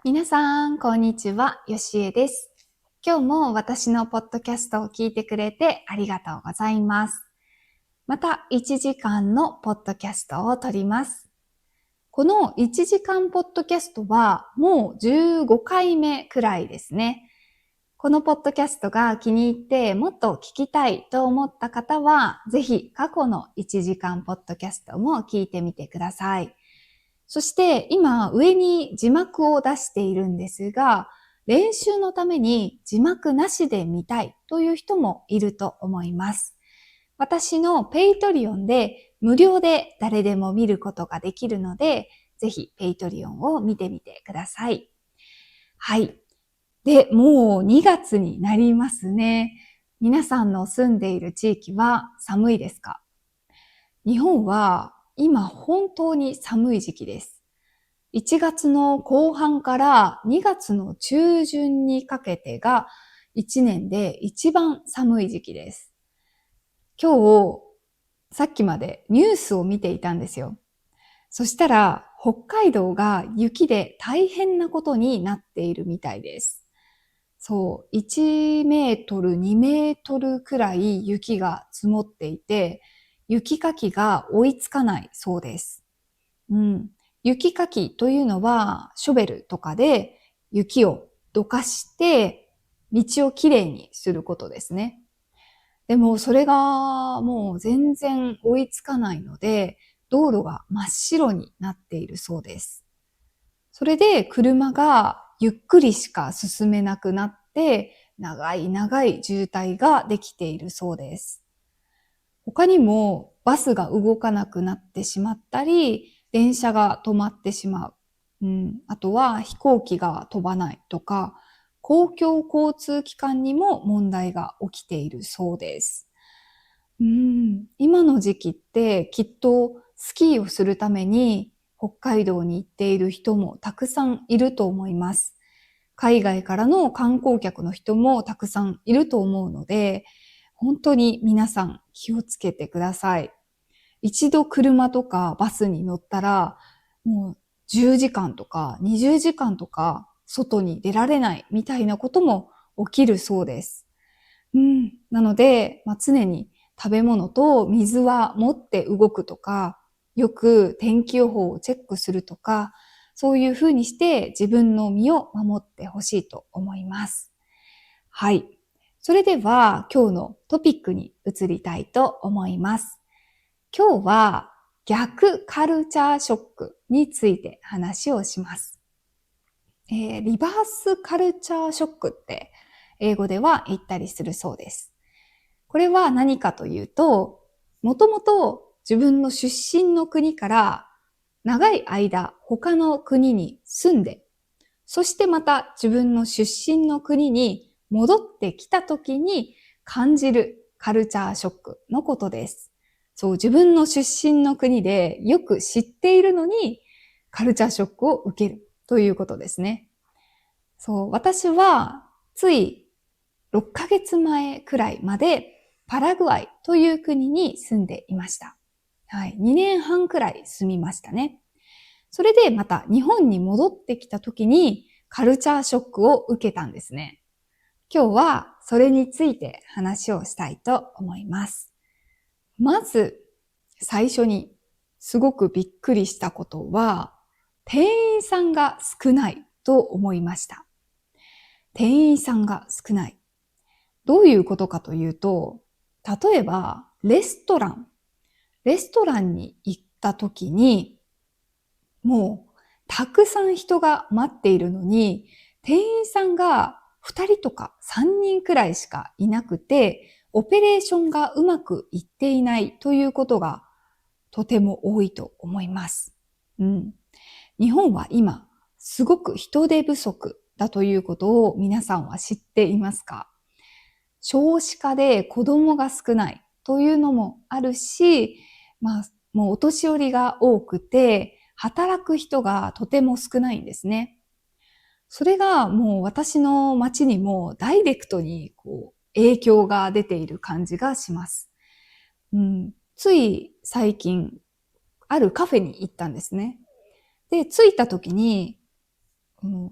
皆さん、こんにちは。よしえです。今日も私のポッドキャストを聞いてくれてありがとうございます。また1時間のポッドキャストを撮ります。この1時間ポッドキャストはもう15回目くらいですね。このポッドキャストが気に入ってもっと聞きたいと思った方は、ぜひ過去の1時間ポッドキャストも聞いてみてください。そして今上に字幕を出しているんですが、練習のために字幕なしで見たいという人もいると思います。私のペイトリオンで無料で誰でも見ることができるので、ぜひペイトリオンを見てみてください。はい。で、もう2月になりますね。皆さんの住んでいる地域は寒いですか？日本は今本当に寒い時期です。1月の後半から2月の中旬にかけてが1年で一番寒い時期です。今日、さっきまでニュースを見ていたんですよ。そしたら北海道が雪で大変なことになっているみたいです。そう、1メートル、2メートルくらい雪が積もっていて、雪かきが追いつかないそうです。雪かきというのは、ショベルとかで雪をどかして、道をきれいにすることですね。でも、それがもう全然追いつかないので、道路が真っ白になっているそうです。それで車がゆっくりしか進めなくなって、長い長い渋滞ができているそうです。他にもバスが動かなくなってしまったり、電車が止まってしまう。あとは飛行機が飛ばないとか、公共交通機関にも問題が起きているそうです。今の時期ってきっとスキーをするために北海道に行っている人もたくさんいると思います。海外からの観光客の人もたくさんいると思うので、本当に皆さん気をつけてください。一度車とかバスに乗ったら、もう10時間とか20時間とか外に出られないみたいなことも起きるそうです。なので、常に食べ物と水は持って動くとか、よく天気予報をチェックするとか、そういうふうにして自分の身を守ってほしいと思います。はい。それでは今日のトピックに移りたいと思います。今日は逆カルチャーショックについて話をします。リバースカルチャーショックって英語では言ったりするそうです。これは何かというと、もともと自分の出身の国から長い間他の国に住んで、そしてまた自分の出身の国に戻ってきた時に感じるカルチャーショックのことです。そう、自分の出身の国でよく知っているのにカルチャーショックを受けるということですね。そう、私はつい6ヶ月前くらいまでパラグアイという国に住んでいました。はい。2年半くらい住みましたね。それでまた日本に戻ってきた時にカルチャーショックを受けたんですね。今日はそれについて話をしたいと思います。まず最初にすごくびっくりしたことは、店員さんが少ないと思いました。店員さんが少ない。どういうことかというと、例えばレストランに行った時に、もうたくさん人が待っているのに、店員さんが2人とか3人くらいしかいなくて、オペレーションがうまくいっていないということがとても多いと思います。日本は今、すごく人手不足だということを皆さんは知っていますか？少子化で子供が少ないというのもあるし、もうお年寄りが多くて、働く人がとても少ないんですね。それがもう私の街にもダイレクトに影響が出ている感じがします。つい最近、あるカフェに行ったんですね。で、着いた時に、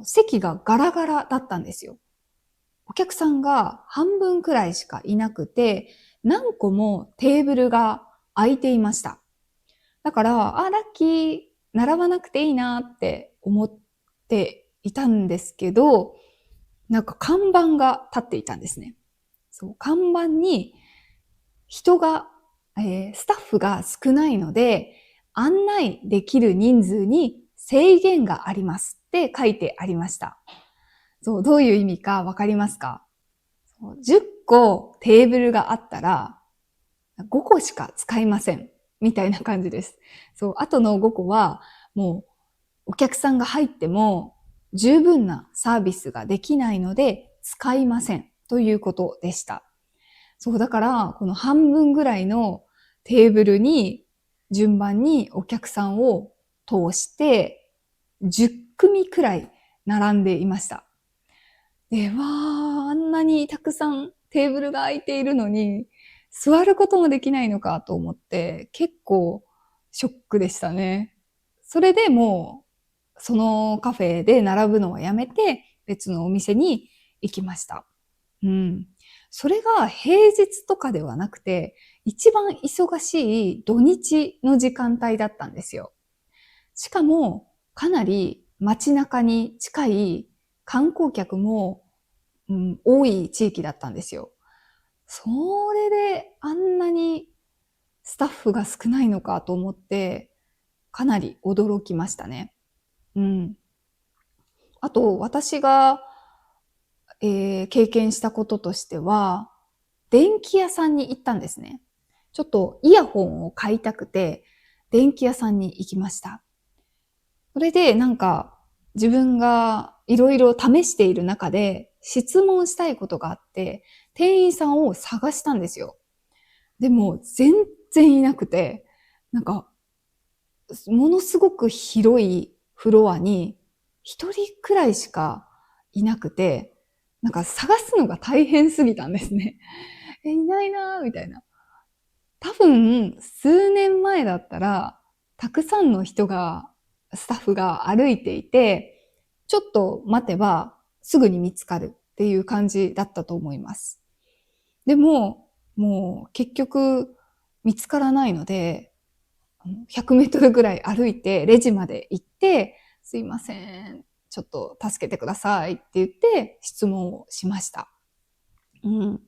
席がガラガラだったんですよ。お客さんが半分くらいしかいなくて、何個もテーブルが空いていました。だから、ラッキー、並ばなくていいなって思っていたんですけど、なんか看板が立っていたんですね。そう、看板に人が、スタッフが少ないので、案内できる人数に制限がありますって書いてありました。そう、どういう意味かわかりますか？10個テーブルがあったら、5個しか使いません。みたいな感じです。そう、あとの5個は、もう、お客さんが入っても、十分なサービスができないので、使いません。ということでした。そう、だから、この半分ぐらいのテーブルに、順番にお客さんを通して、10組くらい並んでいました。で、あんなにたくさんテーブルが空いているのに、座ることもできないのかと思って、結構ショックでしたね。それでもう、そのカフェで並ぶのはやめて、別のお店に行きました。うん。それが平日とかではなくて、一番忙しい土日の時間帯だったんですよ。しかも、かなり街中に近い観光客も、多い地域だったんですよ。それであんなにスタッフが少ないのかと思って、かなり驚きましたね。うん。あと、私が、経験したこととしては、電気屋さんに行ったんですね。ちょっとイヤホンを買いたくて、電気屋さんに行きました。それでなんか自分がいろいろ試している中で質問したいことがあって、店員さんを探したんですよ。でも全然いなくて、なんかものすごく広いフロアに一人くらいしかいなくて、なんか探すのが大変すぎたんですね。いないなーみたいな。多分、数年前だったら、たくさんの人が、スタッフが歩いていて、ちょっと待てばすぐに見つかるっていう感じだったと思います。でも、もう結局見つからないので、100メートルぐらい歩いてレジまで行って、すいません、ちょっと助けてくださいって言って質問をしました。うん。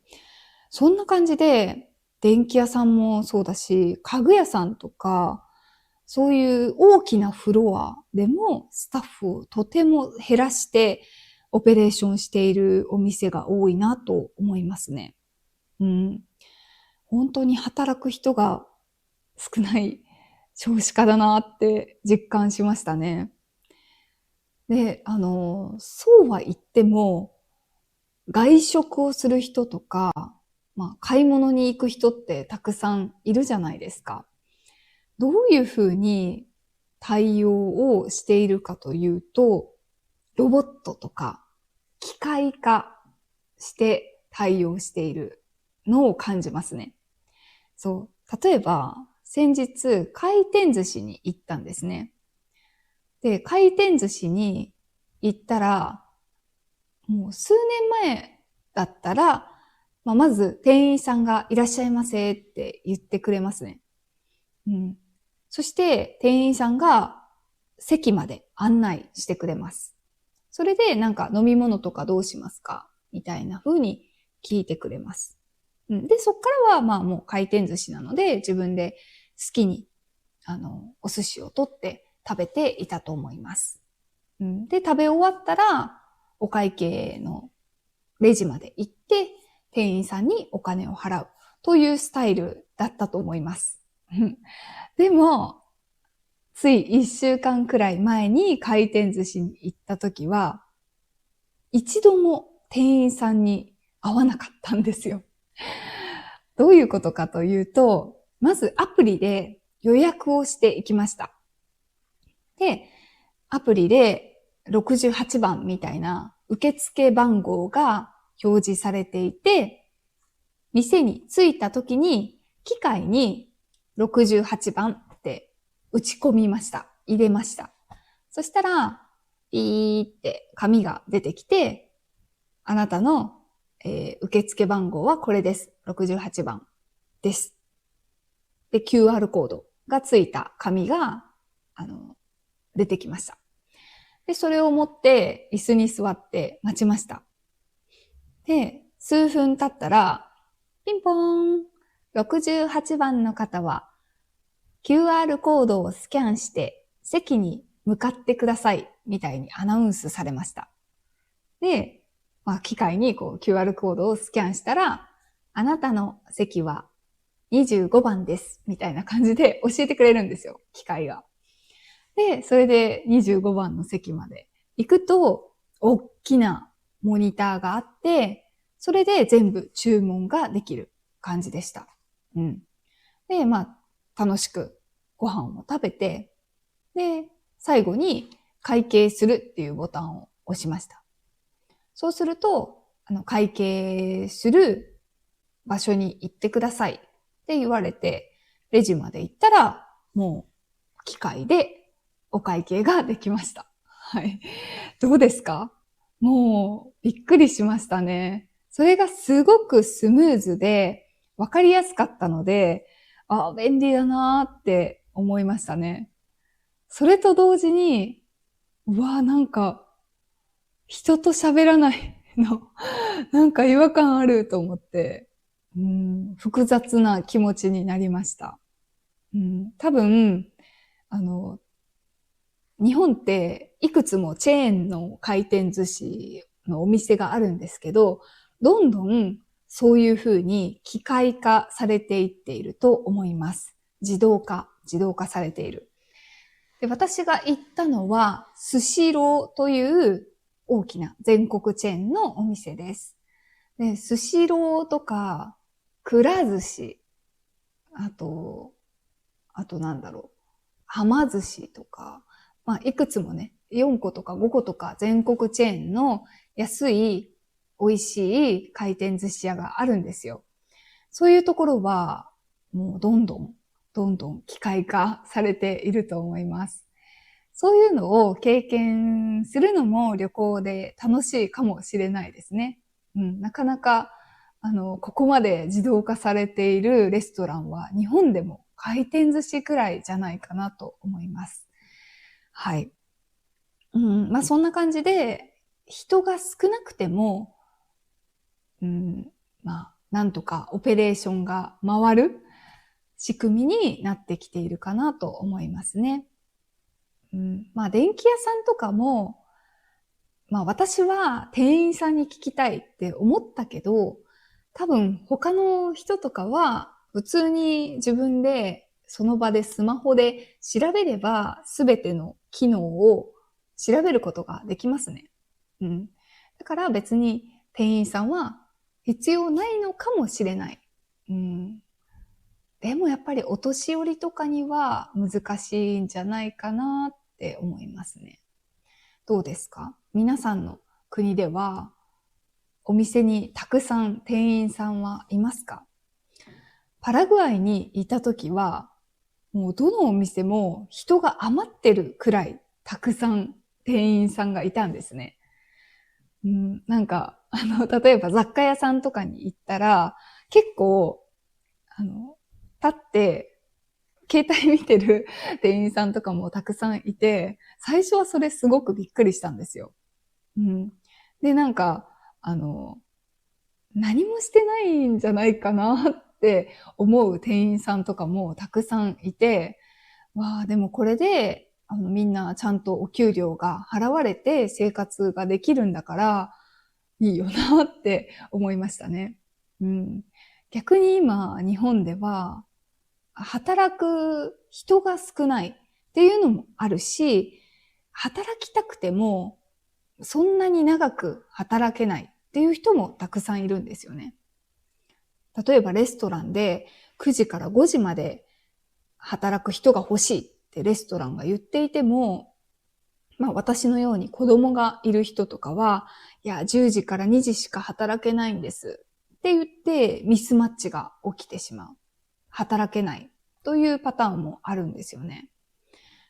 そんな感じで、電気屋さんもそうだし、家具屋さんとか、そういう大きなフロアでもスタッフをとても減らしてオペレーションしているお店が多いなと思いますね。うん。本当に働く人が少ない少子化だなって実感しましたね。で、そうは言っても、外食をする人とか、買い物に行く人ってたくさんいるじゃないですか。どういうふうに対応をしているかというと、ロボットとか機械化して対応しているのを感じますね。そう。例えば、先日回転寿司に行ったんですね。で、回転寿司に行ったら、もう数年前だったら、まず店員さんがいらっしゃいませって言ってくれますね。うん。そして店員さんが席まで案内してくれます。それでなんか飲み物とかどうしますかみたいな風に聞いてくれます。うん、で、そっからはもう回転寿司なので自分で好きにお寿司を取って食べていたと思います。うん、で、食べ終わったらお会計のレジまで行って店員さんにお金を払うというスタイルだったと思います。でも、つい1週間くらい前に回転寿司に行った時は、一度も店員さんに会わなかったんですよ。どういうことかというと、まずアプリで予約をしていきました。で、アプリで68番みたいな受付番号が表示されていて、店に着いた時に機械に68番って打ち込みました。入れました。そしたら、ピーって紙が出てきて、あなたの、受付番号はこれです。68番です。で、QR コードがついた紙が、出てきました。で、それを持って椅子に座って待ちました。で、数分経ったら、ピンポーン !68 番の方は、QR コードをスキャンして席に向かってください、みたいにアナウンスされました。で、機械にQR コードをスキャンしたら、あなたの席は25番です、みたいな感じで教えてくれるんですよ、機械が。で、それで25番の席まで行くと、大きなモニターがあって、それで全部注文ができる感じでした。うん。で、楽しくご飯を食べて、で、最後に会計するっていうボタンを押しました。そうすると、会計する場所に行ってくださいって言われて、レジまで行ったら、もう機械でお会計ができました。はい。どうですか？もうびっくりしましたね。それがすごくスムーズで分かりやすかったので、便利だなーって思いましたね。それと同時に、なんか人と喋らないの、なんか違和感あると思って、複雑な気持ちになりました。多分、あの、日本っていくつもチェーンの回転寿司のお店があるんですけど、どんどんそういうふうに機械化されていっていると思います。自動化されている。で、私が行ったのは、スシローという大きな全国チェーンのお店です。で、スシローとか、くら寿司、あと、なんだろう、はま寿司とか、いくつもね、4個とか5個とか全国チェーンの安い、美味しい回転寿司屋があるんですよ。そういうところは、もうどんどん機械化されていると思います。そういうのを経験するのも旅行で楽しいかもしれないですね。なかなか、ここまで自動化されているレストランは日本でも回転寿司くらいじゃないかなと思います。はい。そんな感じで、人が少なくても、なんとかオペレーションが回る仕組みになってきているかなと思いますね。電気屋さんとかも、私は店員さんに聞きたいって思ったけど、多分他の人とかは普通に自分でその場でスマホで調べれば全ての機能を調べることができますね。だから別に店員さんは必要ないのかもしれない。でもやっぱりお年寄りとかには難しいんじゃないかなって思いますね。どうですか？皆さんの国ではお店にたくさん店員さんはいますか？パラグアイにいた時は、もうどのお店も人が余ってるくらいたくさん店員さんがいたんですね。例えば雑貨屋さんとかに行ったら、結構、立って携帯見てる店員さんとかもたくさんいて、最初はそれすごくびっくりしたんですよ。で、何もしてないんじゃないかなって思う店員さんとかもたくさんいて、でもこれで、みんなちゃんとお給料が払われて生活ができるんだから、いいよなって思いましたね。逆に今、日本では、働く人が少ないっていうのもあるし、働きたくても、そんなに長く働けないっていう人もたくさんいるんですよね。例えばレストランで9時から5時まで働く人が欲しいってレストランが言っていても、私のように子供がいる人とかは、いや、10時から2時しか働けないんですって言ってミスマッチが起きてしまう。働けないというパターンもあるんですよね。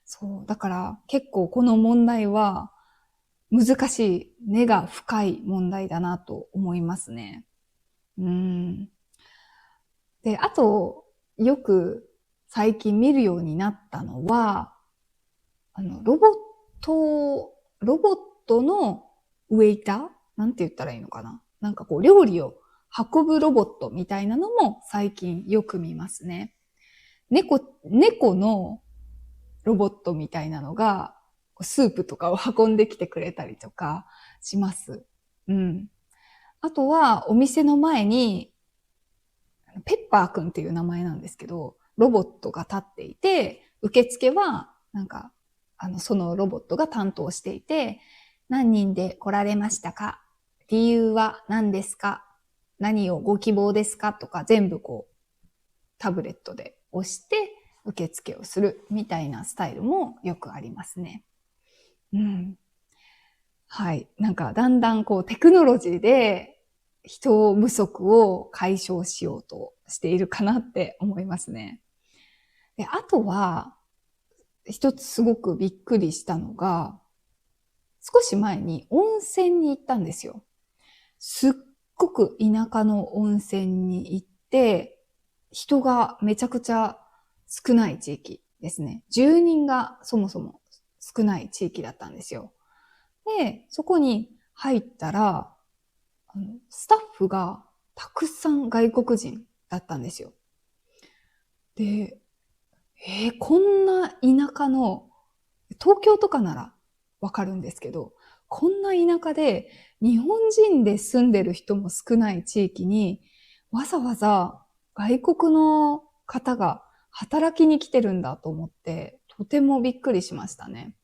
そう。だから結構この問題は難しい、根が深い問題だなと思いますね。で、あと、よく最近見るようになったのは、ロボットのウェイターなんて言ったらいいのかな、なんかこう、料理を運ぶロボットみたいなのも最近よく見ますね。猫のロボットみたいなのが、スープとかを運んできてくれたりとかします。あとは、お店の前に、ペッパーくんっていう名前なんですけど、ロボットが立っていて、受付は、そのロボットが担当していて、何人で来られましたか？理由は何ですか？何をご希望ですか？とか全部タブレットで押して受付をするみたいなスタイルもよくありますね。はい。だんだんテクノロジーで人不足を解消しようとしているかなって思いますね。で、あとは、一つすごくびっくりしたのが、少し前に温泉に行ったんですよ。すっごく田舎の温泉に行って、人がめちゃくちゃ少ない地域ですね。住人がそもそも少ない地域だったんですよ。で、そこに入ったら、スタッフがたくさん外国人だったんですよ。で、こんな田舎の、東京とかならわかるんですけど、こんな田舎で日本人で住んでる人も少ない地域に、わざわざ外国の方が働きに来てるんだと思って、とてもびっくりしましたね。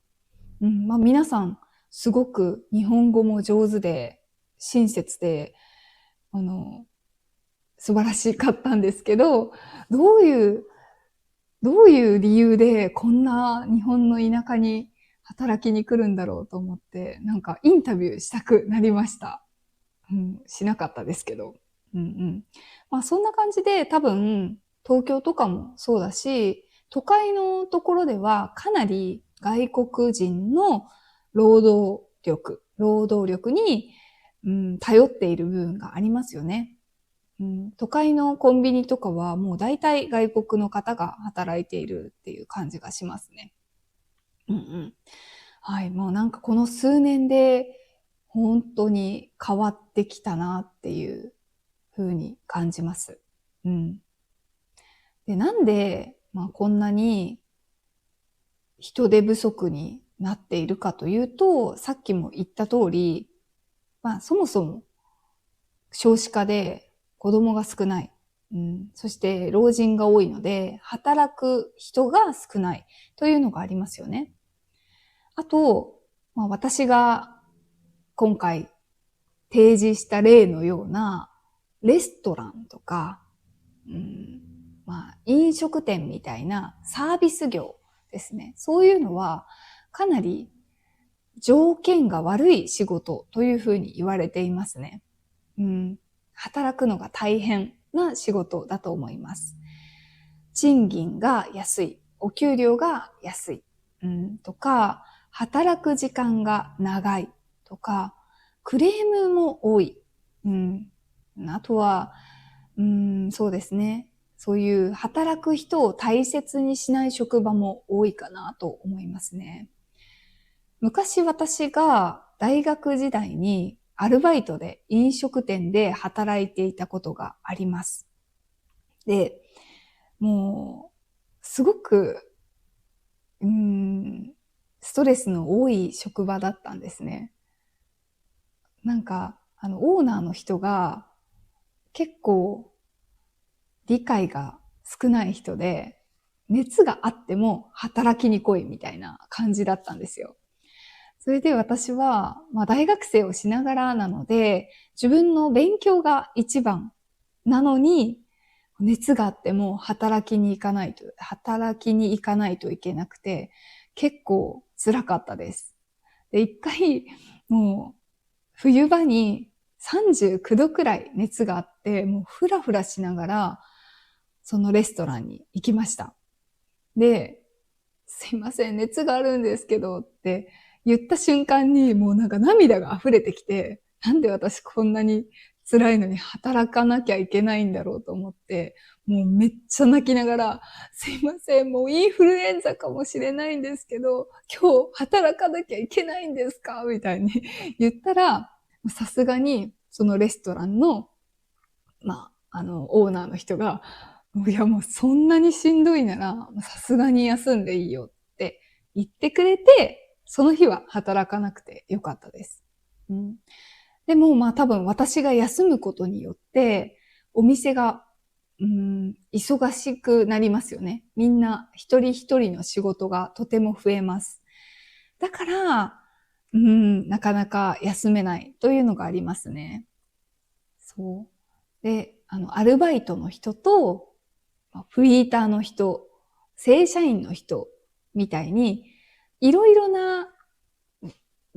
皆さん、すごく日本語も上手で、親切で、素晴らしかったんですけど、どういう理由でこんな日本の田舎に働きに来るんだろうと思って、インタビューしたくなりました。しなかったですけど。そんな感じで多分、東京とかもそうだし、都会のところではかなり外国人の労働力に、頼っている部分がありますよね。都会のコンビニとかはもう大体外国の方が働いているっていう感じがしますね。はい、もうこの数年で本当に変わってきたなっていう風に感じます。で、なんで、こんなに人手不足になっているかというと、さっきも言った通り、そもそも少子化で子供が少ない。そして老人が多いので、働く人が少ないというのがありますよね。あと、私が今回提示した例のようなレストランとか、飲食店みたいなサービス業ですね。そういうのはかなり条件が悪い仕事というふうに言われていますね。働くのが大変な仕事だと思います。賃金が安い、お給料が安い、とか、働く時間が長いとか、クレームも多い。あとは、そうですね。そういう働く人を大切にしない職場も多いかなと思いますね。昔私が大学時代にアルバイトで飲食店で働いていたことがあります。で、もう、すごく、ストレスの多い職場だったんですね。オーナーの人が結構理解が少ない人で、熱があっても働きに来いみたいな感じだったんですよ。それで私は、大学生をしながらなので、自分の勉強が一番なのに、熱があっても働きに行かないといけなくて、結構辛かったです。で、一回、もう、冬場に39度くらい熱があって、もうふらふらしながら、そのレストランに行きました。で、すいません、熱があるんですけどって言った瞬間にもうなんか涙が溢れてきて、なんで私こんなに辛いのに働かなきゃいけないんだろうと思って、もうめっちゃ泣きながら、すいません、もうインフルエンザかもしれないんですけど、今日働かなきゃいけないんですかみたいに言ったら、さすがにそのレストランの、オーナーの人が、いやもうそんなにしんどいなら、さすがに休んでいいよって言ってくれて、その日は働かなくてよかったです。うん、でも多分私が休むことによって、お店が、忙しくなりますよね。みんな一人一人の仕事がとても増えます。だから、なかなか休めないというのがありますね。そう。で、アルバイトの人と、フリーターの人、正社員の人みたいに、いろいろな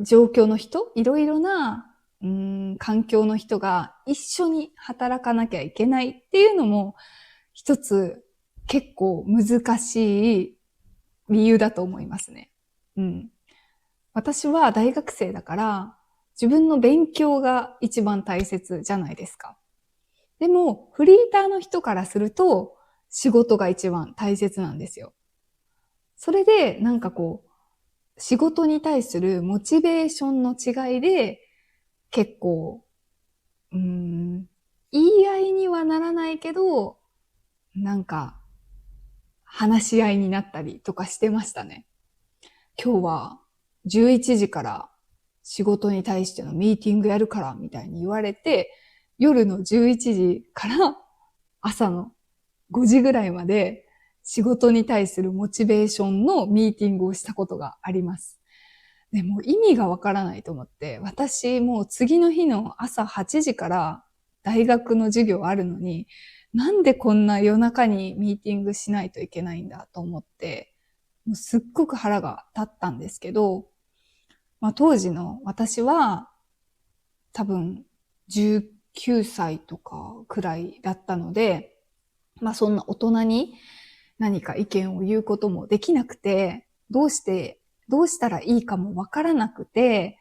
状況の人、いろいろな環境の人が一緒に働かなきゃいけないっていうのも一つ結構難しい理由だと思いますね。私は大学生だから自分の勉強が一番大切じゃないですか。でもフリーターの人からすると仕事が一番大切なんですよ。それでなんか仕事に対するモチベーションの違いで結構言い合いにはならないけど、なんか、話し合いになったりとかしてましたね。今日は11時から仕事に対してのミーティングやるからみたいに言われて、夜の11時から朝の5時ぐらいまで仕事に対するモチベーションのミーティングをしたことがあります。でも意味がわからないと思って、私もう次の日の朝8時から大学の授業あるのに、なんでこんな夜中にミーティングしないといけないんだと思って、もうすっごく腹が立ったんですけど、当時の私は多分19歳とかくらいだったので、そんな大人に何か意見を言うこともできなくて、どうしたらいいかもわからなくて、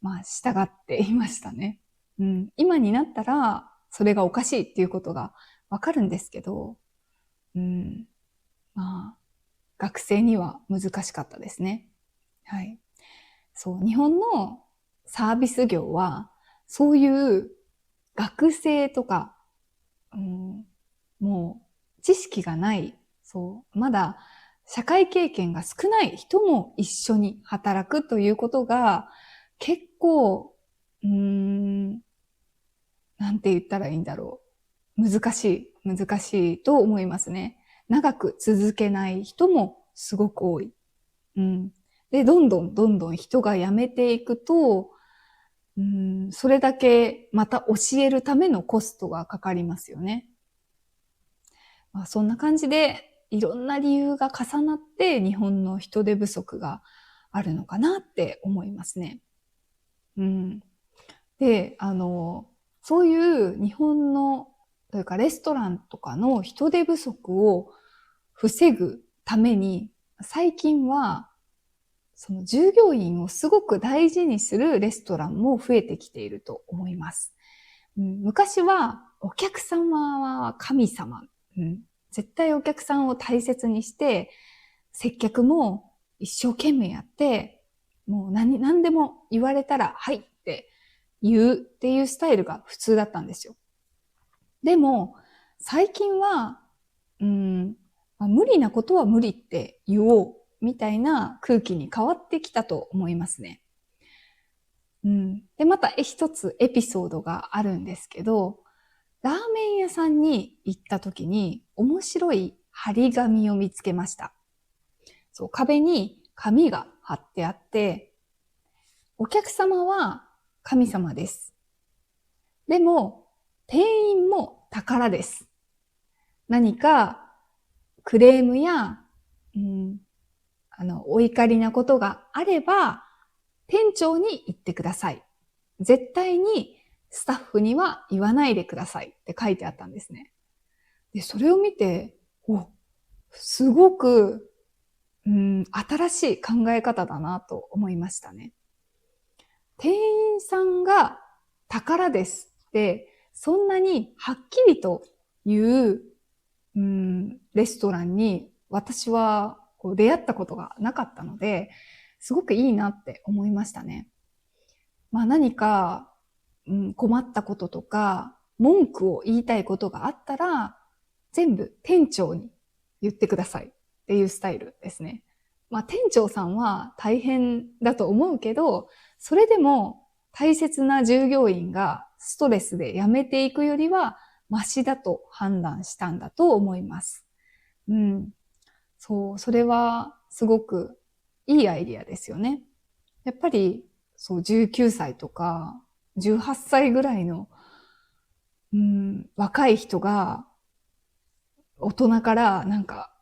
従っていましたね。今になったら、それがおかしいっていうことがわかるんですけど、うん、学生には難しかったですね。はい。そう、日本のサービス業は、そういう学生とか、もう知識がない、まだ社会経験が少ない人も一緒に働くということが結構、なんて言ったらいいんだろう。難しいと思いますね。長く続けない人もすごく多い。で、どんどん人が辞めていくと、それだけまた教えるためのコストがかかりますよね。そんな感じで、いろんな理由が重なって日本の人手不足があるのかなって思いますね。で、そういう日本の、というかレストランとかの人手不足を防ぐために、最近は、その従業員をすごく大事にするレストランも増えてきていると思います。昔はお客様は神様、絶対お客さんを大切にして、接客も一生懸命やって、もう何でも言われたら、はいって言うっていうスタイルが普通だったんですよ。でも、最近は、無理なことは無理って言おうみたいな空気に変わってきたと思いますね。で、また一つエピソードがあるんですけど、ラーメン屋さんに行った時に面白い張り紙を見つけました。そう、壁に紙が貼ってあって、お客様は神様です。でも、店員も宝です。何かクレームや、お怒りなことがあれば、店長に言ってください。絶対にスタッフには言わないでくださいって書いてあったんですね。で、それを見て、すごく、新しい考え方だなと思いましたね。店員さんが宝ですって、そんなにはっきりと言う、レストランに私はこう出会ったことがなかったので、すごくいいなって思いましたね。何か、困ったこととか、文句を言いたいことがあったら、全部店長に言ってくださいっていうスタイルですね。店長さんは大変だと思うけど、それでも大切な従業員がストレスで辞めていくよりはマシだと判断したんだと思います。それはすごくいいアイディアですよね。やっぱり、19歳とか18歳ぐらいの、若い人が大人から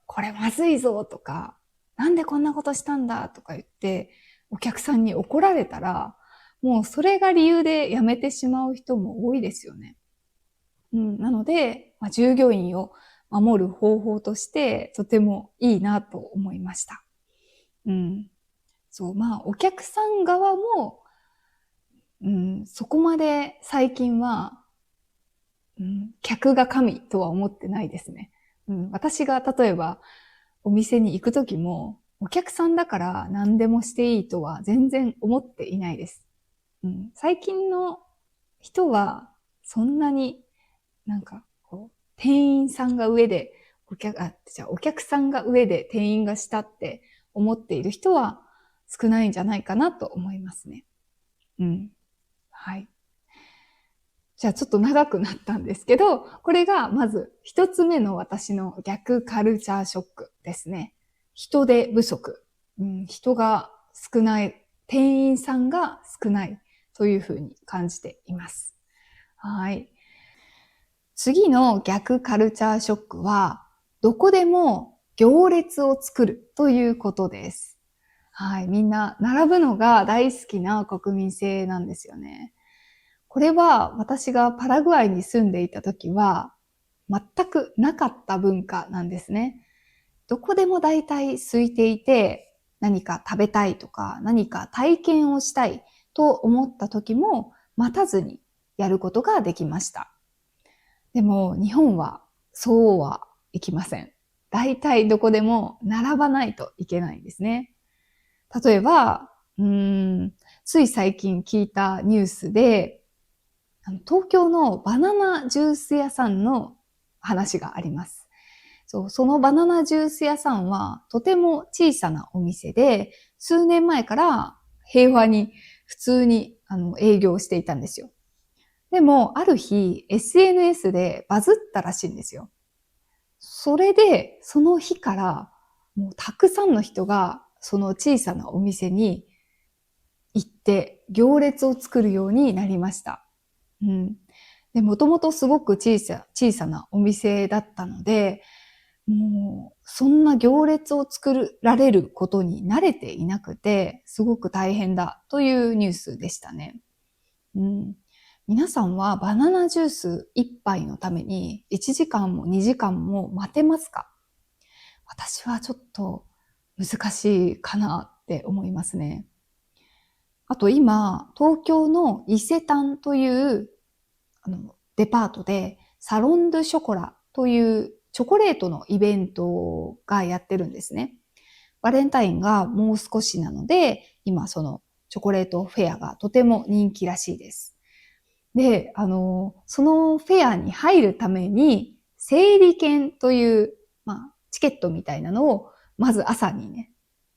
これまずいぞとか、なんでこんなことしたんだとか言って、お客さんに怒られたら、もうそれが理由で辞めてしまう人も多いですよね。なので、従業員を守る方法としてとてもいいなと思いました。お客さん側も、そこまで最近は、客が神とは思ってないですね。私が例えばお店に行くときも、お客さんだから何でもしていいとは全然思っていないです。最近の人はそんなに店員さんが上でお客さんが上で店員が下って思っている人は少ないんじゃないかなと思いますね。はい。じゃあちょっと長くなったんですけど、これがまず一つ目の私の逆カルチャーショックですね。人手不足。人が少ない。店員さんが少ないというふうに感じています。はい。次の逆カルチャーショックは、どこでも行列を作るということです。はい。みんな並ぶのが大好きな国民性なんですよね。これは私がパラグアイに住んでいた時は全くなかった文化なんですね。どこでも大体空いていて何か食べたいとか何か体験をしたいと思った時も待たずにやることができました。でも日本はそうはいきません。大体どこでも並ばないといけないんですね。例えば、つい最近聞いたニュースで、東京のバナナジュース屋さんの話があります。そのバナナジュース屋さんはとても小さなお店で、数年前から平和に普通に営業していたんですよ。でも、ある日、SNS でバズったらしいんですよ。それで、その日から、もうたくさんの人が、その小さなお店に行って、行列を作るようになりました。で、もともとすごく小さなお店だったので、もう、そんな行列を作られることに慣れていなくて、すごく大変だというニュースでしたね。皆さんはバナナジュース1杯のために1時間も2時間も待てますか？私はちょっと難しいかなって思いますね。あと今、東京の伊勢丹というデパートでサロンドゥショコラというチョコレートのイベントがやってるんですね。バレンタインがもう少しなので、今そのチョコレートフェアがとても人気らしいです。で、そのフェアに入るために、整理券という、チケットみたいなのを、まず朝にね、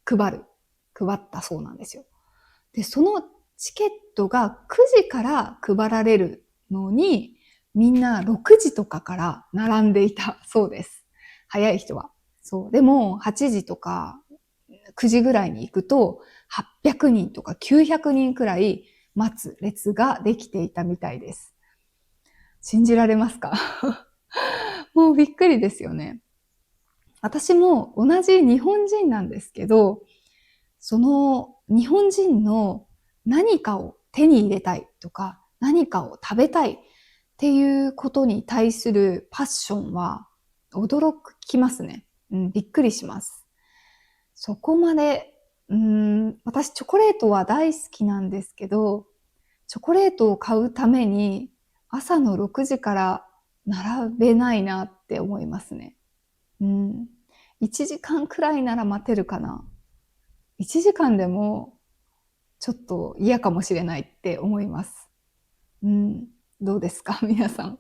配ったそうなんですよ。で、そのチケットが9時から配られるのに、みんな6時とかから並んでいたそうです。早い人は。そう。でも、8時とか9時ぐらいに行くと、800人とか900人くらい待つ列ができていたみたいです。信じられますか？もうびっくりですよね。私も同じ日本人なんですけど、その日本人の何かを手に入れたいとか、何かを食べたいっていうことに対するパッションは驚きますね。びっくりします。そこまで、私チョコレートは大好きなんですけど、チョコレートを買うために朝の6時から並べないなって思いますね。1時間くらいなら待てるかな。1時間でもちょっと嫌かもしれないって思います。どうですか皆さん。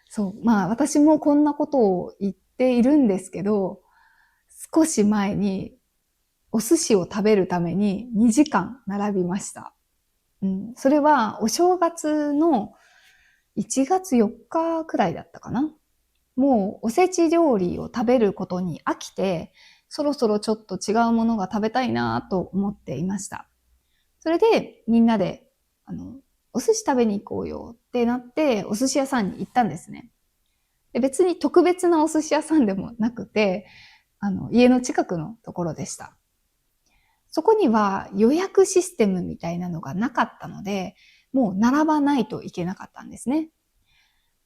そう。私もこんなことを言っているんですけど、少し前にお寿司を食べるために2時間並びました。それはお正月の1月4日くらいだったかな。もうおせち料理を食べることに飽きて、そろそろちょっと違うものが食べたいなと思っていました。それでみんなで、お寿司食べに行こうよってなって、お寿司屋さんに行ったんですね。で別に特別なお寿司屋さんでもなくて、家の近くのところでした。そこには予約システムみたいなのがなかったので、もう並ばないといけなかったんですね。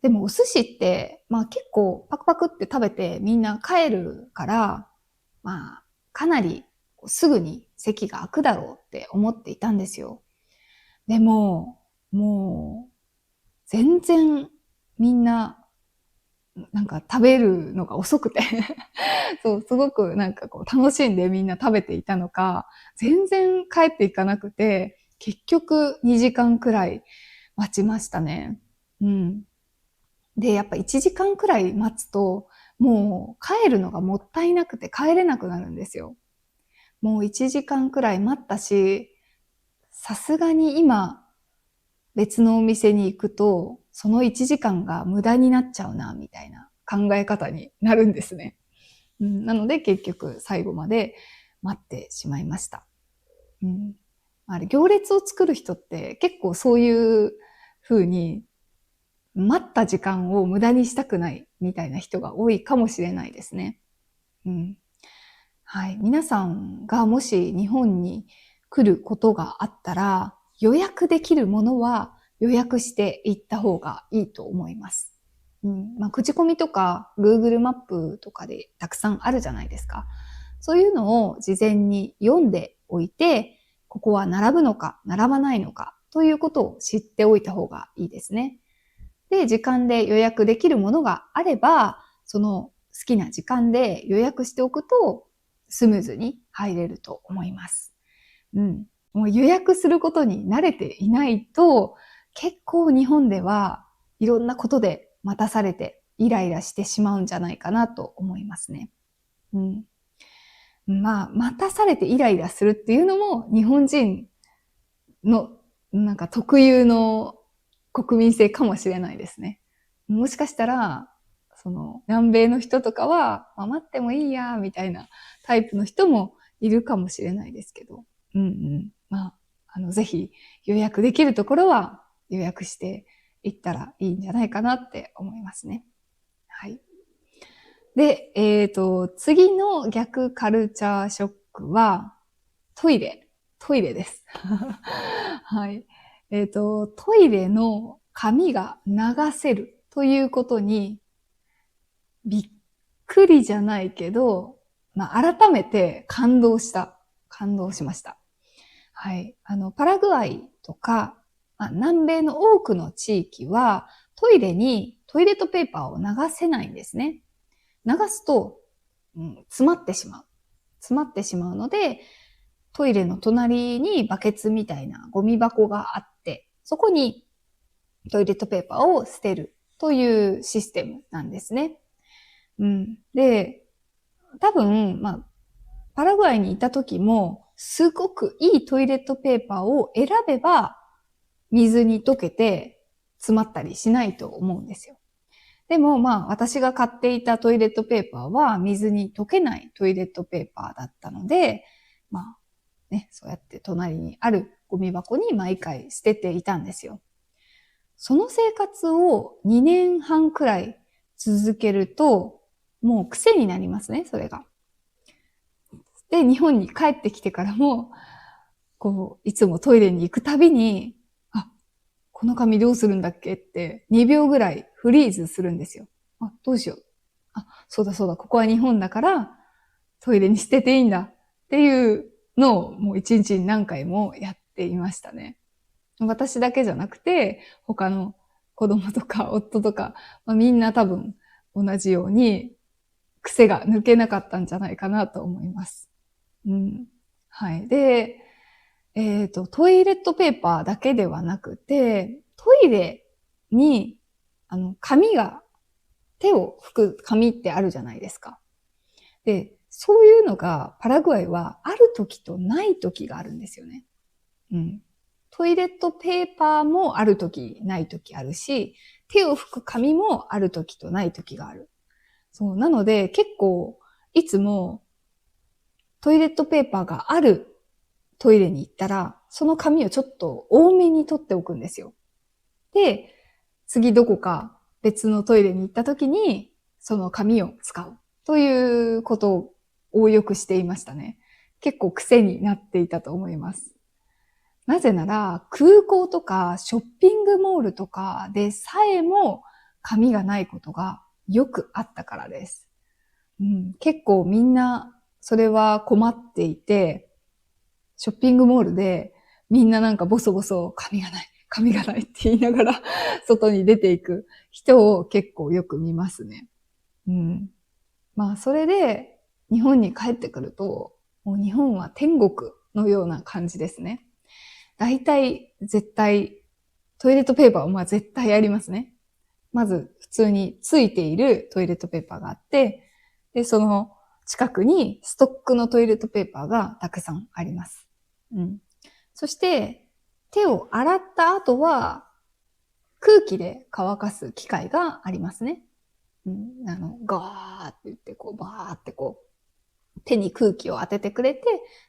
でもお寿司って、結構パクパクって食べてみんな帰るから、かなりすぐに席が空くだろうって思っていたんですよ。でも、もう、全然みんな、なんか食べるのが遅くてそう、すごくなんかこう楽しんでみんな食べていたのか、全然帰っていかなくて、結局2時間くらい待ちましたね。で、やっぱ1時間くらい待つと、もう帰るのがもったいなくて帰れなくなるんですよ。もう1時間くらい待ったし、さすがに今別のお店に行くと、その1時間が無駄になっちゃうな、みたいな考え方になるんですね。なので結局最後まで待ってしまいました。行列を作る人って結構そういう風に待った時間を無駄にしたくないみたいな人が多いかもしれないですね。はい。皆さんがもし日本に来ることがあったら、予約できるものは予約していった方がいいと思います。口コミとか Google マップとかでたくさんあるじゃないですか。そういうのを事前に読んでおいて、ここは並ぶのか並ばないのかということを知っておいた方がいいですね。で、時間で予約できるものがあれば、その好きな時間で予約しておくとスムーズに入れると思います。もう予約することに慣れていないと、結構日本ではいろんなことで待たされてイライラしてしまうんじゃないかなと思いますね。待たされてイライラするっていうのも日本人のなんか特有の国民性かもしれないですね。もしかしたら、その南米の人とかは、待ってもいいや、みたいなタイプの人もいるかもしれないですけど。ぜひ予約できるところは予約していったらいいんじゃないかなって思いますね。はい。で、次の逆カルチャーショックは、トイレです。はい。トイレの紙が流せるということに、びっくりじゃないけど、改めて感動しました。はい。パラグアイとか、南米の多くの地域は、トイレにトイレットペーパーを流せないんですね。流すと、詰まってしまうので、トイレの隣にバケツみたいなゴミ箱があって、そこにトイレットペーパーを捨てるというシステムなんですね。で、多分、パラグアイにいた時も、すごくいいトイレットペーパーを選べば、水に溶けて詰まったりしないと思うんですよ。でも私が買っていたトイレットペーパーは水に溶けないトイレットペーパーだったので、そうやって隣にあるゴミ箱に毎回捨てていたんですよ。その生活を2年半くらい続けると、もう癖になりますね、それが。で、日本に帰ってきてからも、いつもトイレに行くたびに、この紙どうするんだっけって2秒ぐらいフリーズするんですよ。どうしよう。そうだ、ここは日本だからトイレに捨てていいんだ。っていうのをもう一日に何回もやっていましたね。私だけじゃなくて、他の子供とか夫とか、みんな多分同じように癖が抜けなかったんじゃないかなと思います。はい。で、トイレットペーパーだけではなくて、トイレに、手を拭く紙ってあるじゃないですか。で、そういうのがパラグアイはある時とない時があるんですよね。トイレットペーパーもある時ない時あるし、手を拭く紙もある時とない時がある。そう。なので結構いつもトイレットペーパーがあるトイレに行ったら、その紙をちょっと多めに取っておくんですよ。で、次どこか別のトイレに行った時に、その紙を使うということをよくしていましたね。結構癖になっていたと思います。なぜなら、空港とかショッピングモールとかでさえも紙がないことがよくあったからです。結構みんなそれは困っていて、ショッピングモールでみんななんかボソボソ紙がないって言いながら外に出ていく人を結構よく見ますね。それで日本に帰ってくると、もう日本は天国のような感じですね。大体絶対トイレットペーパーを絶対ありますね。まず普通についているトイレットペーパーがあって、で、その近くにストックのトイレットペーパーがたくさんあります。そして手を洗った後は空気で乾かす機械がありますね。ガーって言ってバーって手に空気を当ててくれて、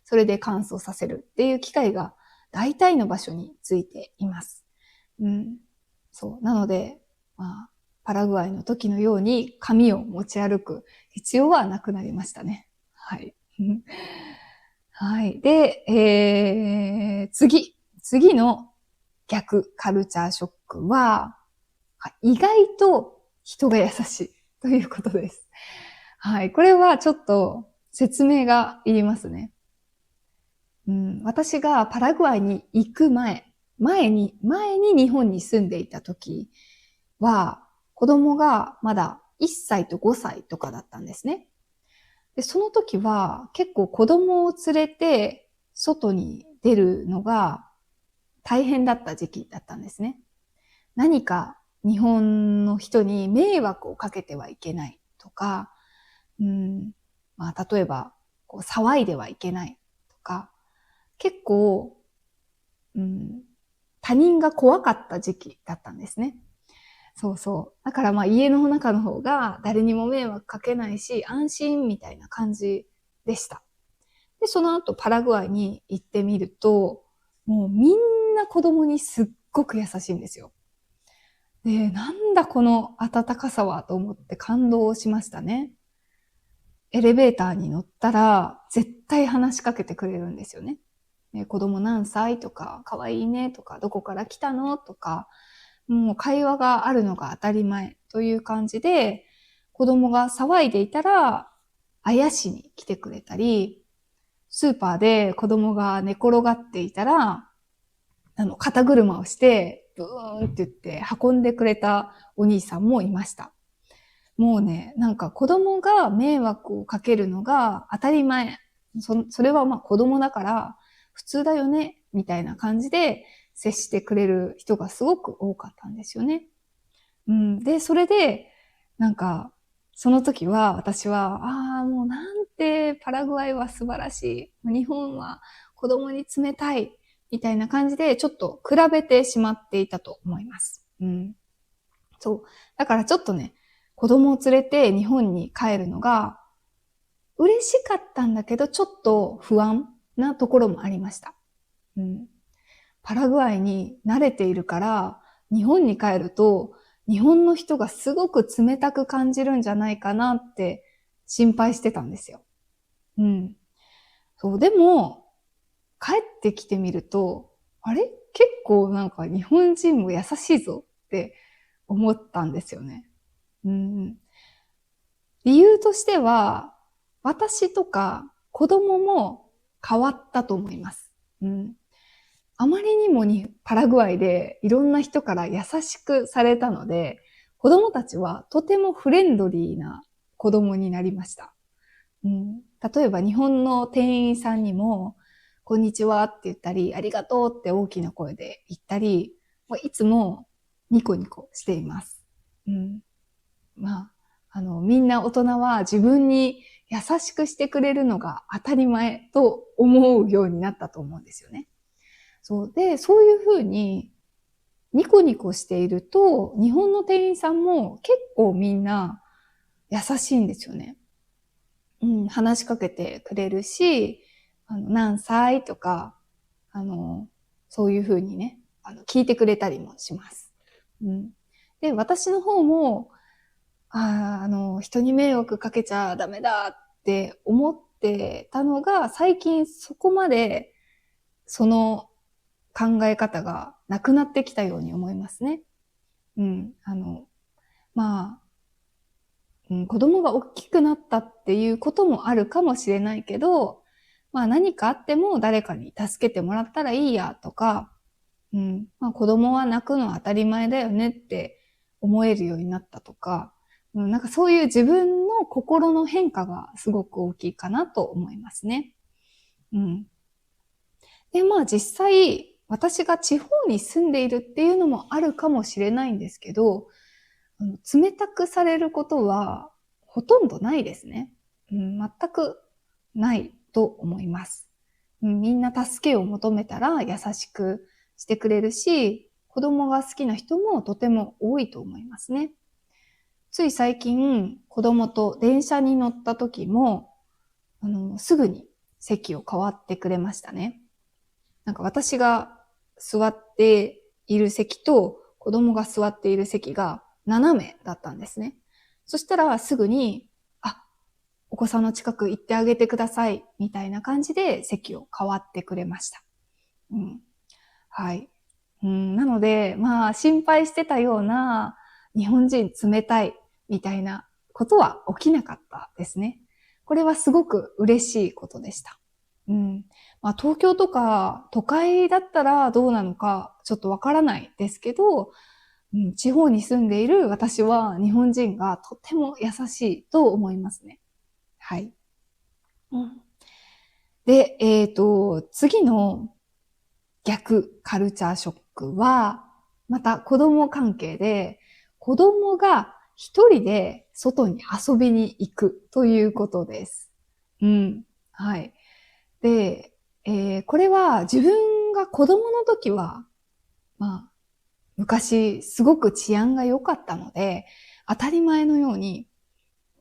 それで乾燥させるっていう機械が大体の場所についています。そう。なので、パラグアイの時のように紙を持ち歩く必要はなくなりましたね。はい。はい。で、次の逆カルチャーショックは、意外と人が優しいということです。はい。これはちょっと説明がいりますね。私がパラグアイに行く前に日本に住んでいた時は、子供がまだ1歳と5歳とかだったんですね。で、その時は結構子供を連れて外に出るのが大変だった時期だったんですね。何か日本の人に迷惑をかけてはいけないとか、例えば騒いではいけないとか、結構、他人が怖かった時期だったんですね。そうそう。だから家の中の方が誰にも迷惑かけないし、安心みたいな感じでした。で、その後パラグアイに行ってみると、もうみんな子供にすっごく優しいんですよ。で、なんだこの温かさはと思って感動しましたね。エレベーターに乗ったら絶対話しかけてくれるんですよね。子供何歳とか、可愛いねとか、どこから来たのとか、もう会話があるのが当たり前という感じで、子供が騒いでいたら、あやしに来てくれたり、スーパーで子供が寝転がっていたら、肩車をして、ブーンって言って運んでくれたお兄さんもいました。もうね、なんか子供が迷惑をかけるのが当たり前。それは子供だから普通だよね、みたいな感じで接してくれる人がすごく多かったんですよね。で、それで、なんか、その時は私は、もうなんてパラグアイは素晴らしい。日本は子供に冷たい。みたいな感じでちょっと比べてしまっていたと思います。そう。だからちょっとね、子供を連れて日本に帰るのが嬉しかったんだけど、ちょっと不安なところもありました。パラグアイに慣れているから、日本に帰ると、日本の人がすごく冷たく感じるんじゃないかなって心配してたんですよ。そう、でも、帰ってきてみると、あれ結構なんか日本人も優しいぞって思ったんですよね。理由としては、私とか子供も変わったと思います。あまりにもパラグアイでいろんな人から優しくされたので、子供たちはとてもフレンドリーな子供になりました。例えば日本の店員さんにも、こんにちはって言ったり、ありがとうって大きな声で言ったり、いつもニコニコしています。みんな大人は自分に優しくしてくれるのが当たり前と思うようになったと思うんですよね。そういうふうにニコニコしていると、日本の店員さんも結構みんな優しいんですよね。話しかけてくれるし、何歳とか、そういうふうにね、聞いてくれたりもします。で、私の方も、人に迷惑かけちゃダメだって思ってたのが、最近そこまで、その考え方がなくなってきたように思いますね。子供が大きくなったっていうこともあるかもしれないけど、何かあっても誰かに助けてもらったらいいやとか、子供は泣くのは当たり前だよねって思えるようになったとか、なんかそういう自分の心の変化がすごく大きいかなと思いますね。で、実際、私が地方に住んでいるっていうのもあるかもしれないんですけど、冷たくされることはほとんどないですね。全くないと思います。みんな助けを求めたら優しくしてくれるし、子供が好きな人もとても多いと思いますね。つい最近、子供と電車に乗った時も、すぐに席を変わってくれましたね。なんか私が座っている席と子供が座っている席が斜めだったんですね。そしたらすぐに、お子さんの近く行ってあげてください、みたいな感じで席を変わってくれました。はい。なので、心配してたような日本人冷たいみたいなことは起きなかったですね。これはすごく嬉しいことでした。東京とか都会だったらどうなのかちょっとわからないですけど、地方に住んでいる私は日本人がとても優しいと思いますね。はい。で、次の逆カルチャーショックは、また子供関係で、子供が一人で外に遊びに行くということです。はい。で、これは自分が子供の時は、昔すごく治安が良かったので、当たり前のように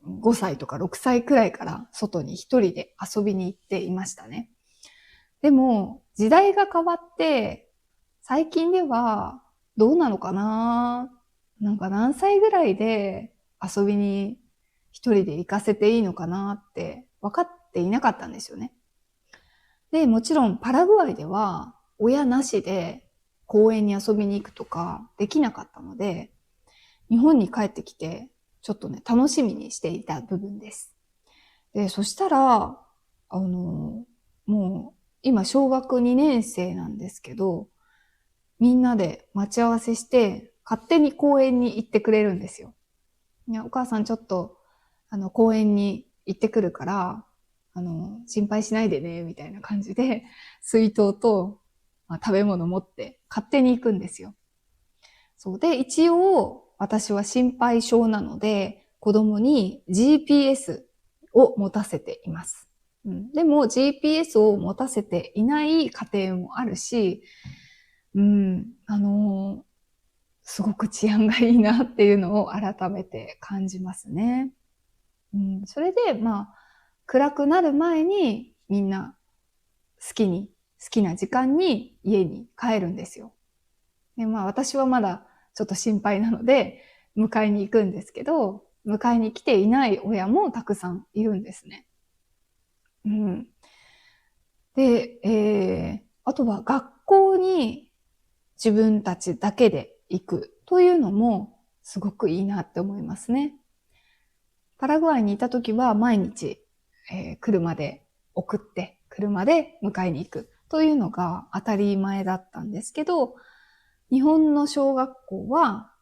5歳とか6歳くらいから外に一人で遊びに行っていましたね。でも、時代が変わって、最近ではどうなのかな？なんか何歳ぐらいで遊びに一人で行かせていいのかなって分かっていなかったんですよね。で、もちろんパラグアイでは親なしで公園に遊びに行くとかできなかったので、日本に帰ってきてちょっとね、楽しみにしていた部分です。で、そしたら、もう今小学2年生なんですけど、みんなで待ち合わせして勝手に公園に行ってくれるんですよ。いや、お母さんちょっと公園に行ってくるから、心配しないでね、みたいな感じで、水筒と、食べ物持って勝手に行くんですよ。そうで、一応、私は心配性なので、子供に GPS を持たせています。でも GPS を持たせていない家庭もあるし、すごく治安がいいなっていうのを改めて感じますね。それで、暗くなる前にみんな好きな時間に家に帰るんですよ。で、私はまだちょっと心配なので、迎えに行くんですけど、迎えに来ていない親もたくさんいるんですね。で、あとは学校に自分たちだけで行くというのもすごくいいなって思いますね。パラグアイにいた時は毎日、車で送って車で迎えに行くというのが当たり前だったんですけど、日本の小学校は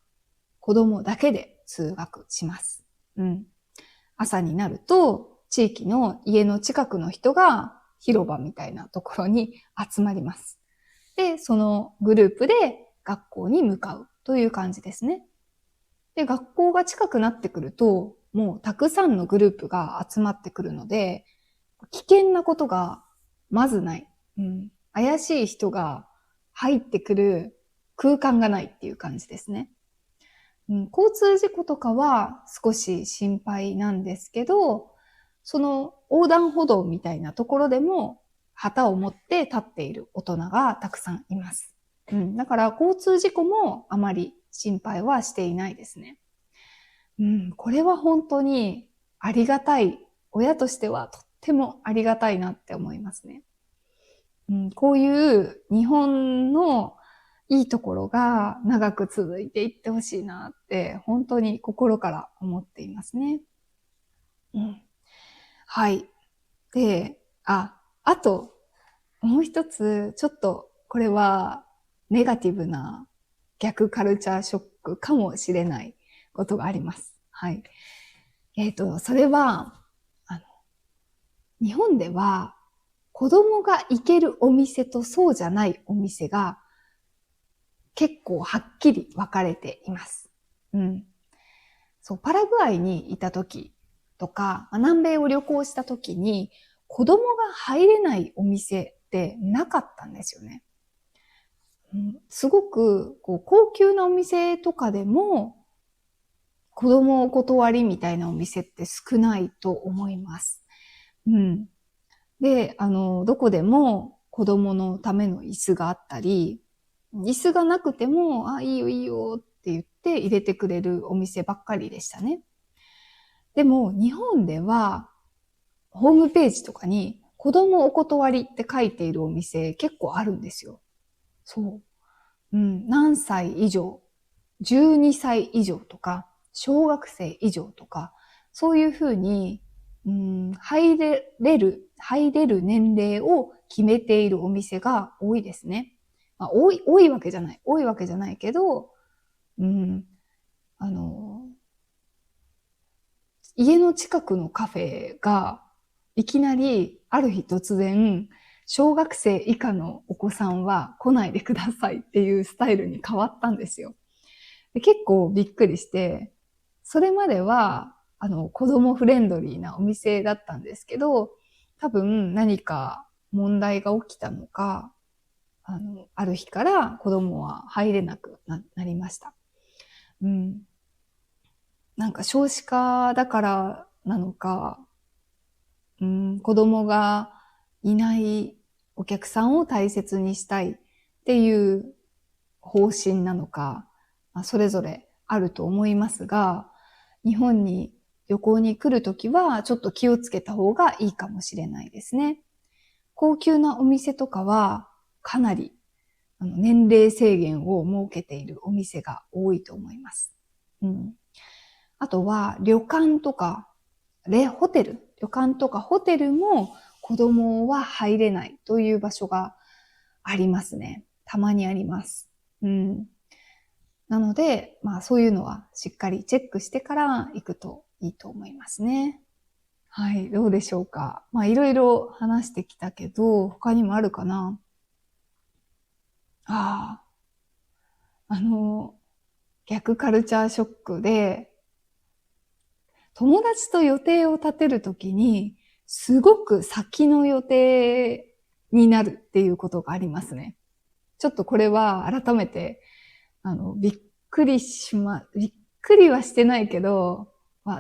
子供だけで通学します。朝になると地域の家の近くの人が広場みたいなところに集まります。で、そのグループで学校に向かうという感じですね。で、学校が近くなってくると、もうたくさんのグループが集まってくるので、危険なことがまずない。怪しい人が入ってくる空間がないっていう感じですね。交通事故とかは少し心配なんですけど、その横断歩道みたいなところでも旗を持って立っている大人がたくさんいます。だから交通事故もあまり心配はしていないですね。これは本当にありがたい。親としてはとってもありがたいなって思いますね。こういう日本のいいところが長く続いていってほしいなって本当に心から思っていますね。はい。で、あと、もう一つ、ちょっとこれはネガティブな逆カルチャーショックかもしれないことがあります。はい。それは、日本では子供が行けるお店とそうじゃないお店が結構はっきり分かれています。そう、パラグアイにいた時とか、南米を旅行した時に子供が入れないお店ってなかったんですよね。すごく高級なお店とかでも子供お断りみたいなお店って少ないと思います。で、どこでも子供のための椅子があったり、椅子がなくても、いいよいいよって言って入れてくれるお店ばっかりでしたね。でも、日本では、ホームページとかに子供お断りって書いているお店結構あるんですよ。そう。何歳以上、12歳以上とか、小学生以上とか、そういうふうに、入れる年齢を決めているお店が多いですね。多いわけじゃない。多いわけじゃないけど、家の近くのカフェが、いきなり、ある日突然、小学生以下のお子さんは来ないでくださいっていうスタイルに変わったんですよ。で結構びっくりして、それまでは、子供フレンドリーなお店だったんですけど、多分何か問題が起きたのか、ある日から子供は入れなくなりました。なんか少子化だからなのか、子供がいないお客さんを大切にしたいっていう方針なのか、それぞれあると思いますが、日本に旅行に来るときはちょっと気をつけた方がいいかもしれないですね。高級なお店とかはかなり年齢制限を設けているお店が多いと思います。あとは旅館とか旅館とかホテルも子供は入れないという場所がありますね。たまにあります。なので、そういうのはしっかりチェックしてから行くといいと思いますね。はい、どうでしょうか。いろいろ話してきたけど、他にもあるかな。逆カルチャーショックで、友達と予定を立てるときに、すごく先の予定になるっていうことがありますね。ちょっとこれは改めて、びっくりはしてないけど、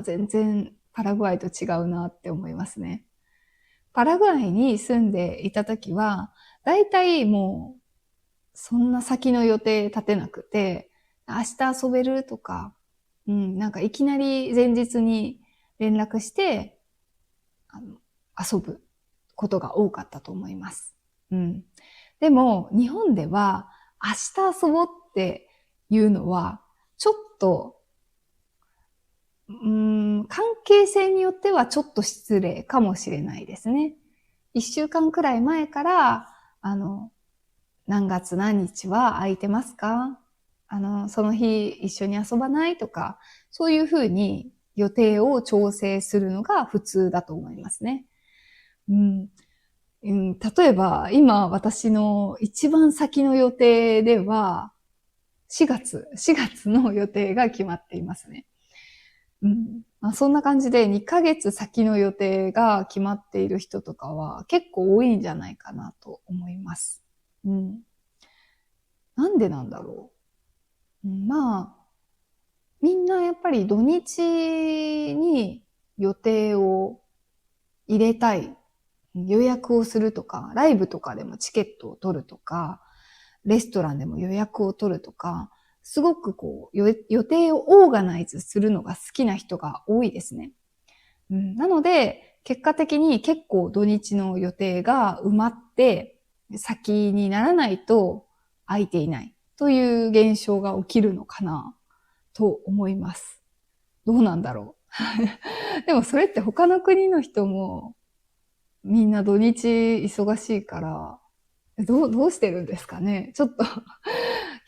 全然パラグアイと違うなって思いますね。パラグアイに住んでいたときは、だいたいもう、そんな先の予定立てなくて、明日遊べるとか、なんかいきなり前日に連絡して、遊ぶことが多かったと思います。でも、日本では、明日遊ぼうっていうのは、ちょっと、関係性によってはちょっと失礼かもしれないですね。1週間くらい前から、何月何日は空いてますか？その日一緒に遊ばないとか、そういうふうに予定を調整するのが普通だと思いますね。例えば、今私の一番先の予定では、4月の予定が決まっていますね。そんな感じで2ヶ月先の予定が決まっている人とかは結構多いんじゃないかなと思います。なんでなんだろう。みんなやっぱり土日に予定を入れたい。予約をするとか、ライブとかでもチケットを取るとか、レストランでも予約を取るとか、すごく予定をオーガナイズするのが好きな人が多いですね。なので、結果的に結構土日の予定が埋まって、先にならないと空いていないという現象が起きるのかなと思います。どうなんだろう。でもそれって他の国の人もみんな土日忙しいから、どうしてるんですかね？ちょっと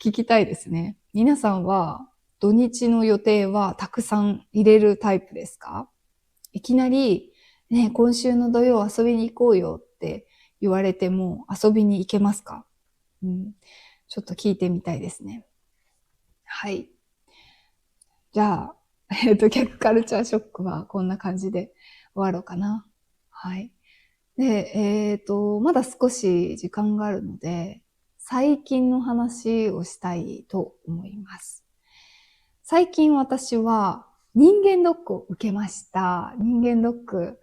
聞きたいですね。皆さんは土日の予定はたくさん入れるタイプですか？いきなり、ね、今週の土曜遊びに行こうよって言われても遊びに行けますか？ちょっと聞いてみたいですね。はい。じゃあ、逆カルチャーショックはこんな感じで終わろうかな。はい。で、まだ少し時間があるので、最近の話をしたいと思います。最近私は人間ドックを受けました。人間ドック、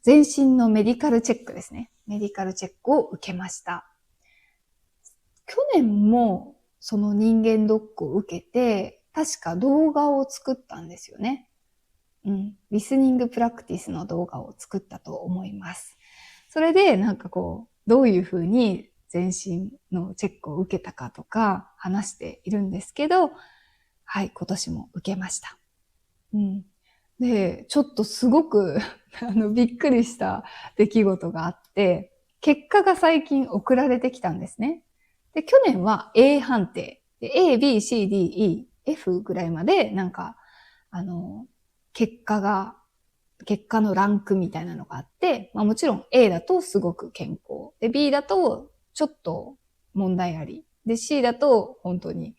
全身のメディカルチェックですね。メディカルチェックを受けました。去年もその人間ドックを受けて、確か動画を作ったんですよね。リスニングプラクティスの動画を作ったと思います。それでどういうふうに全身のチェックを受けたかとか話しているんですけど、はい、今年も受けました。で、ちょっとすごくびっくりした出来事があって、結果が最近送られてきたんですね。で、去年は A 判定。で、A, B, C, D, E, F ぐらいまで結果のランクみたいなのがあって、もちろん A だとすごく健康。で、B だとちょっと問題あり。で、C だと本当に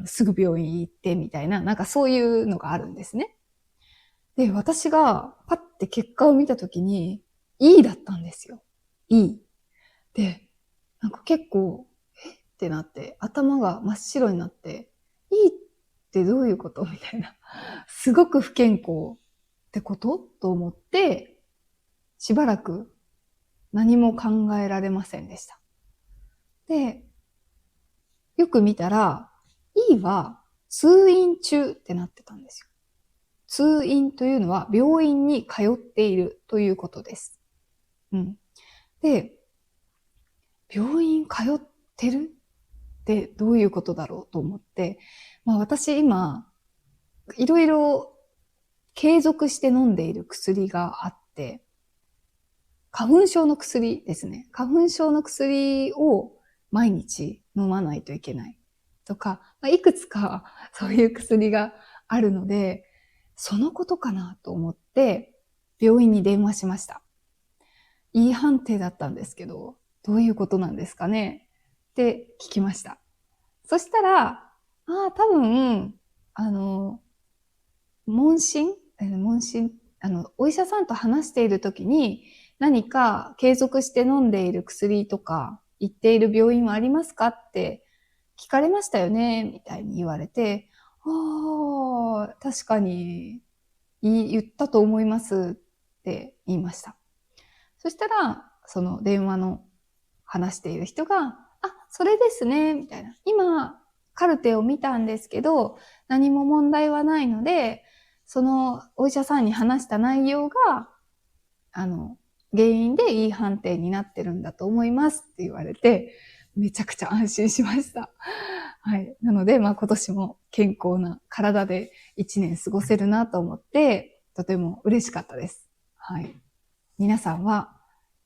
すぐ病院行ってみたいな、そういうのがあるんですね。で、私がパッて結果を見たときに E だったんですよ。E。で、結構、ってなって、頭が真っ白になって、E ってどういうことみたいな。すごく不健康ってことと思って、しばらく何も考えられませんでした。で、よく見たら、E は通院中ってなってたんですよ。通院というのは病院に通っているということです。で、病院通ってるってどういうことだろうと思って、私今、いろいろ継続して飲んでいる薬があって、花粉症の薬ですね。花粉症の薬を毎日飲まないといけないとか、いくつかそういう薬があるので、そのことかなと思って病院に電話しました。E 判定だったんですけど、どういうことなんですかねって聞きました。そしたら、多分、問診、お医者さんと話しているときに何か継続して飲んでいる薬とか行っている病院はありますかって聞かれましたよねみたいに言われて、確かに言ったと思いますって言いました。そしたら、その電話の話している人が、それですね、みたいな。今、カルテを見たんですけど、何も問題はないので、そのお医者さんに話した内容が、原因でいい判定になってるんだと思いますって言われて、めちゃくちゃ安心しました。はい。なので、今年も健康な体で1年過ごせるなと思って、とても嬉しかったです。はい。皆さんは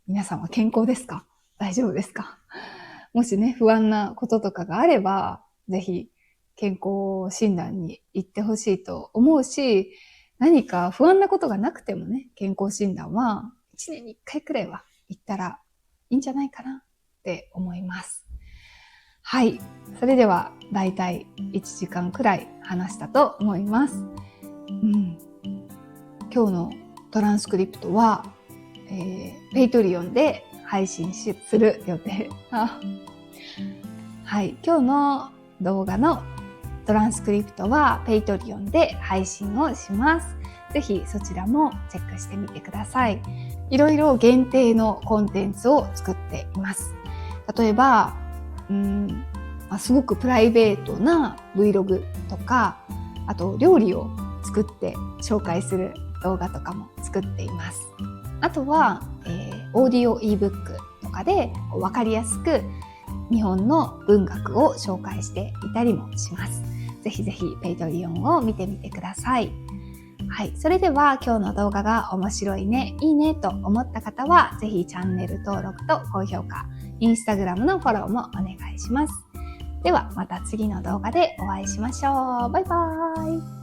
皆さんは健康ですか？大丈夫ですか？もしね、不安なこととかがあれば、ぜひ健康診断に行ってほしいと思うし、何か不安なことがなくてもね、健康診断は1年に1回くらいは行ったらいいんじゃないかなって思います。はい。それではだいたい1時間くらい話したと思います。今日のトランスクリプトは、ペイトリオンで配信する予定。はい。今日の動画のトランスクリプトはペイトリオンで配信をします。ぜひそちらもチェックしてみてください。いろいろ限定のコンテンツを作っています。例えば、すごくプライベートな Vlog とか、あと料理を作って紹介する動画とかも作っています。あとは、オーディオ ebook とかで分かりやすく日本の文学を紹介していたりもします。ぜひぜひペイトリオンを見てみてください。はい。それでは今日の動画が面白いね、いいねと思った方はぜひチャンネル登録と高評価、インスタグラムのフォローもお願いします。ではまた次の動画でお会いしましょう。バイバーイ。